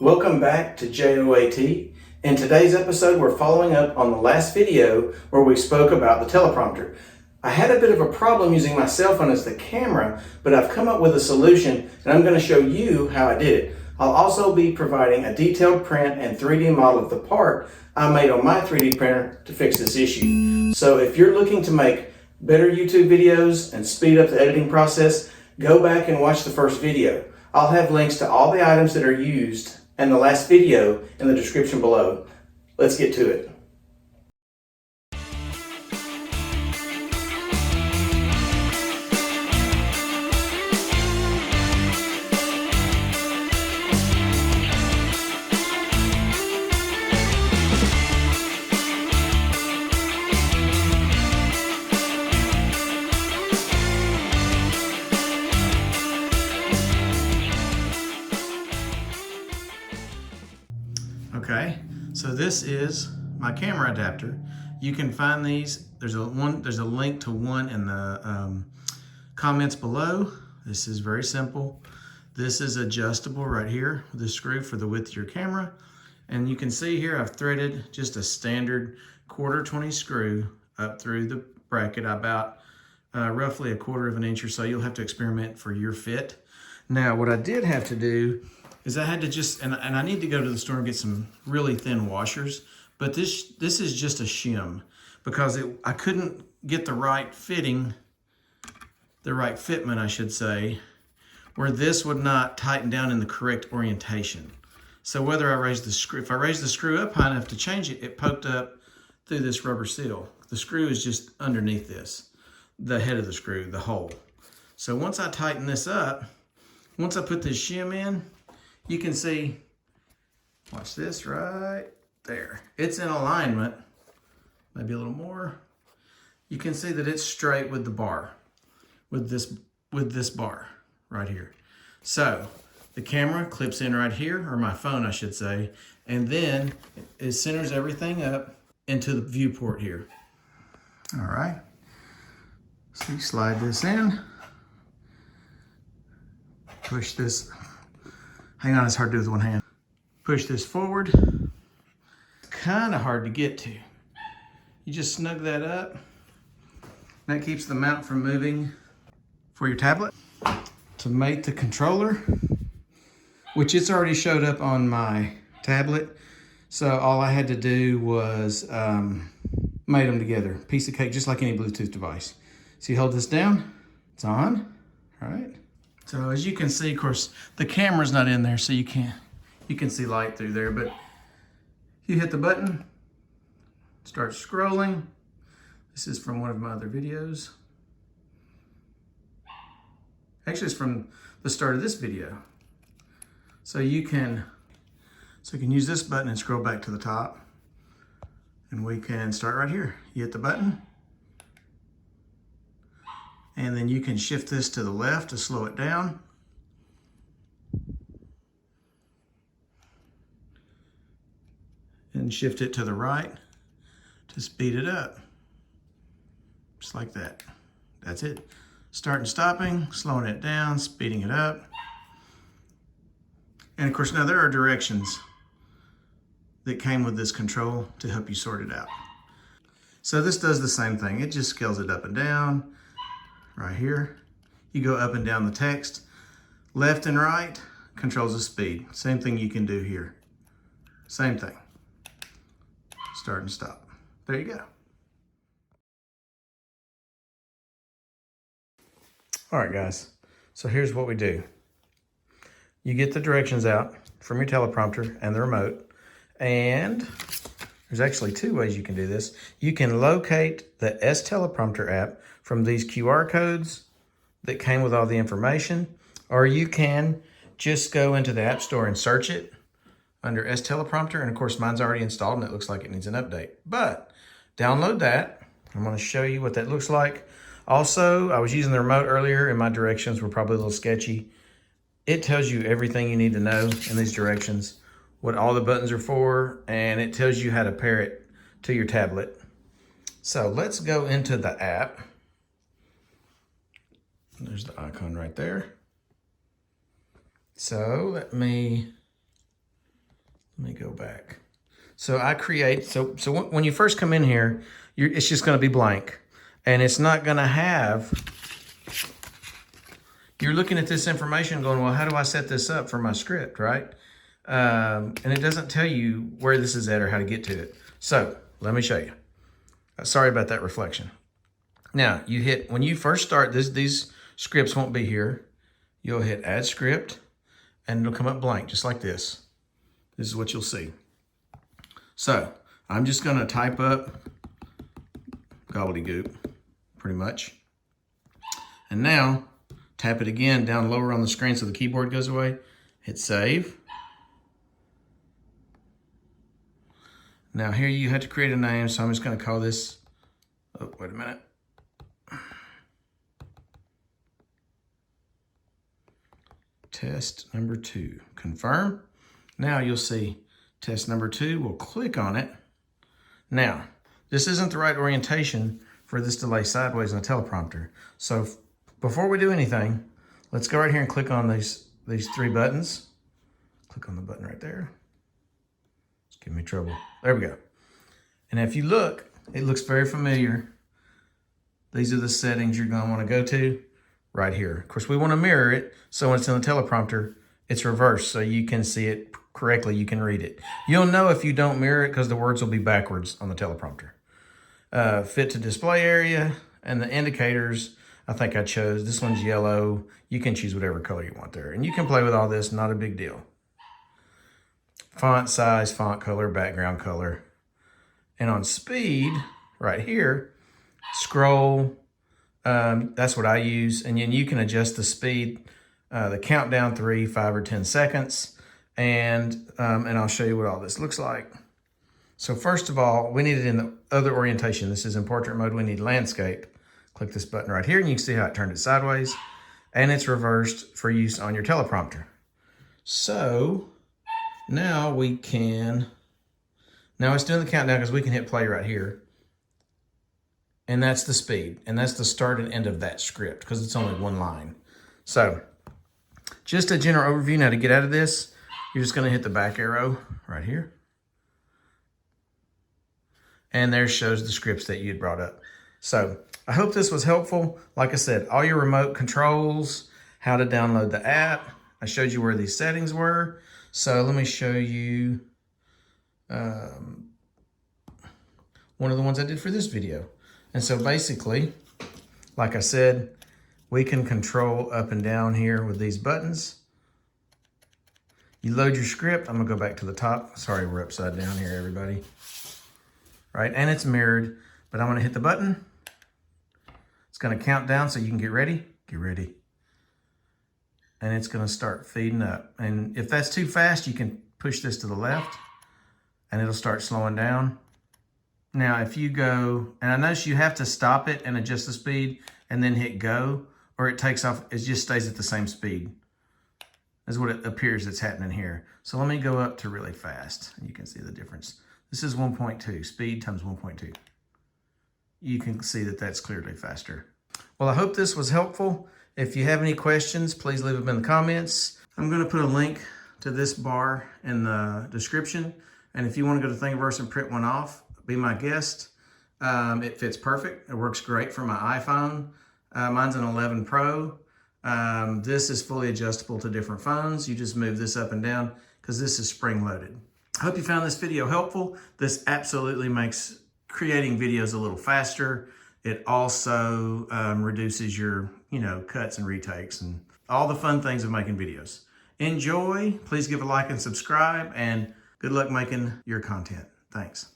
Welcome back to JOAT. In today's episode, we're following up on the last video where we spoke about the teleprompter. I had a bit of a problem using my cell phone as the camera, but I've come up with a solution and I'm going to show you how I did it. I'll also be providing a detailed print and 3D model of the part I made on my 3D printer to fix this issue. So if you're looking to make better YouTube videos and speed up the editing process, go back and watch the first video. I'll have links to all the items that are used and the last video in the description below. Let's get to it. Okay, so this is my camera adapter. You can find these. There's a link to one in the comments below. This is very simple. This is adjustable right here with the screw for the width of your camera. And you can see here I've threaded just a standard 1/4 screw up through the bracket, about roughly 1/4 inch or so. You'll have to experiment for your fit. Now what I did have to do is I had to just, and I need to go to the store and get some really thin washers, but this is just a shim because I couldn't get the right fitting, the right fitment, I should say, where this would not tighten down in the correct orientation. So whether I raise the screw, if I raise the screw up high enough to change it, it poked up through this rubber seal. The screw is just underneath this, the head of the screw, the hole. So once I tighten this up, once I put this shim in, you can see, watch this right there. It's in alignment, maybe a little more. You can see that it's straight with the bar, with this bar right here. So the camera clips in right here, or my phone I should say, and then it centers everything up into the viewport here. All right, so you slide this in, push this. Hang on, it's hard to do with one hand. Push this forward. Kind of hard to get to. You just snug that up. That keeps the mount from moving for your tablet. To mate the controller, which it's already showed up on my tablet. So all I had to do was mate them together. Piece of cake, just like any Bluetooth device. So you hold this down, it's on, all right? So as you can see, of course, the camera's not in there, so you can see light through there, but you hit the button, start scrolling. This is from one of my other videos. Actually, it's from the start of this video. So you can use this button and scroll back to the top, and we can start right here. You hit the button, and then you can shift this to the left to slow it down. And shift it to the right to speed it up. Just like that. That's it. Starting, stopping, slowing it down, speeding it up. And of course, now there are directions that came with this control to help you sort it out. So this does the same thing. It just scales it up and down. Right here, you go up and down the text. Left and right controls the speed. Same thing you can do here. Same thing. Start and stop. There you go. All right, guys. So here's what we do. You get the directions out from your teleprompter and the remote, and there's actually two ways you can do this. You can locate the Teleprompter app from these QR codes that came with all the information, or you can just go into the App Store and search it under Teleprompter, and of course mine's already installed and it looks like it needs an update. But download that. I'm going to show you what that looks like. Also, I was using the remote earlier and my directions were probably a little sketchy. It tells you everything you need to know in these directions, what all the buttons are for, and it tells you how to pair it to your tablet. So let's go into the app. There's the icon right there. So let me Let me go back. So I create, so when you first come in here, it's just going to be blank. And it's not going to have, you're looking at this information going, well, how do I set this up for my script, right? And it doesn't tell you where this is at or how to get to it. So let me show you. Sorry about that reflection. Now you hit, when you first start this, these scripts won't be here. You'll hit add script and it'll come up blank just like this. This is what you'll see. So I'm just going to type up gobbledygook, pretty much. And now tap it again down lower on the screen so the keyboard goes away. Hit save. Now here you have to create a name, so I'm just going to call this, oh, wait a minute. Test number 2, confirm. Now you'll see test number 2, we'll click on it. Now, this isn't the right orientation for this to lay sideways on a teleprompter. So before we do anything, let's go right here and click on these 3 buttons. Click on the button right there. It's giving me trouble. There we go. And if you look, it looks very familiar. These are the settings you're gonna wanna go to right here. Of course, we wanna mirror it, so when it's in the teleprompter, it's reversed so you can see it correctly, you can read it. You'll know if you don't mirror it because the words will be backwards on the teleprompter. Fit to display area and the indicators, I think I chose, this one's yellow. You can choose whatever color you want there. And you can play with all this, not a big deal. Font size, font color, background color. And on speed, right here, scroll, that's what I use. And then you can adjust the speed, the countdown 3, 5, or 10 seconds. And I'll show you what all this looks like. So first of all, we need it in the other orientation. This is in portrait mode, we need landscape. Click this button right here and you can see how it turned it sideways and it's reversed for use on your teleprompter. So now we can, now it's doing the countdown because we can hit play right here. And that's the speed and that's the start and end of that script because it's only 1 line. So just a general overview. Now to get out of this, you're just gonna hit the back arrow right here. And there shows the scripts that you had brought up. So I hope this was helpful. Like I said, all your remote controls, how to download the app. I showed you where these settings were. So let me show you one of the ones I did for this video. And so basically, like I said, we can control up and down here with these buttons. You load your script. I'm gonna go back to the top. Sorry, we're upside down here, everybody. Right, and it's mirrored, but I'm gonna hit the button. It's gonna count down so you can get ready. Get ready. And it's gonna start feeding up. And if that's too fast, you can push this to the left and it'll start slowing down. Now, if you go, and I notice you have to stop it and adjust the speed and then hit go, or it takes off, it just stays at the same speed. That's what it appears that's happening here. So let me go up to really fast. You can see the difference. This is 1.2, speed times 1.2. You can see that that's clearly faster. Well, I hope this was helpful. If you have any questions, please leave them in the comments. I'm gonna put a link to this bar in the description. And if you wanna go to Thingiverse and print one off, be my guest. It fits perfect. It works great for my iPhone. Mine's an 11 Pro. This is fully adjustable to different phones. You just move this up and down because this is spring loaded. I hope you found this video helpful. This absolutely makes creating videos a little faster. It also reduces your, cuts and retakes and all the fun things of making videos. Enjoy, please give a like and subscribe, and good luck making your content. Thanks.